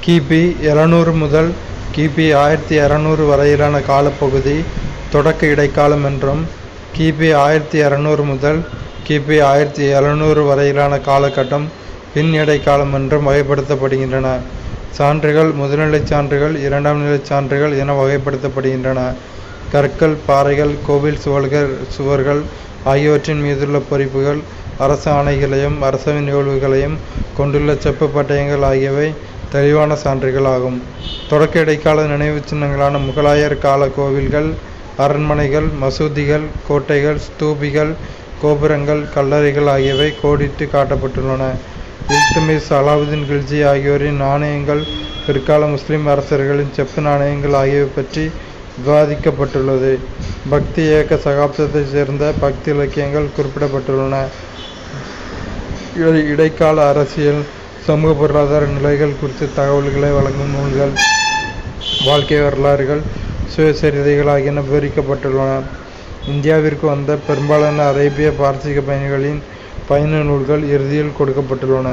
கிபி 700 முதல் கிபி 1200 வரையிலான காலப்பகுதி தொடக்க இடைக்காலம் என்றும், கிபி 1200 முதல் கிபி 1700 வரையிலான காலகட்டம் பின் இடைக்காலம் என்றும் வகைப்படுத்தப்படுகின்றன. சான்றுகள் முதுநிலைச் சான்றுகள், இரண்டாம் நிலைச் சான்றுகள் என வகைப்படுத்தப்படுகின்றன. கற்கள், பாறைகள், கோவில் சுவர்கள் ஆகியவற்றின் மீதுள்ள பொறிப்புகள் அரசு ஆணைகளையும் அரசவை நிகழ்வுகளையும் கொண்டுள்ள செப்பு பட்டயங்கள் ஆகியவை தெளிவான சான்றுகள் ஆகும். தொடக்க இடைக்கால நினைவு சின்னங்களான முகலாயர் கால கோவில்கள், அரண்மனைகள், மசூதிகள், கோட்டைகள், ஸ்தூபிகள், கோபுரங்கள், கல்லறைகள் ஆகியவை கோடிட்டு காட்டப்பட்டுள்ளன. இல்துமிஸ், அலாவுதீன் கில்ஜி ஆகியோரின் நாணயங்கள், பிற்கால முஸ்லிம் அரசர்களின் செப்பு நாணயங்கள் ஆகியவை பற்றி விவாதிக்கப்பட்டுள்ளது. பக்தி இயக்க சகாப்தத்தைச் சேர்ந்த பக்தி இலக்கியங்கள் குறிப்பிடப்பட்டுள்ளன. இடைக்கால அரசியல், சமூக பொருளாதார நிலைகள் குறித்த தகவல்களை வழங்கும் நூல்கள், வாழ்க்கை வரலாறுகள், சுயசரிதைகள் ஆகியன விவரிக்கப்பட்டுள்ளன. இந்தியாவிற்கு வந்த பெரும்பாலான அரேபிய பாரசீக பயணிகளின் பயண நூல்கள் இறுதியில் கொடுக்கப்பட்டுள்ளன.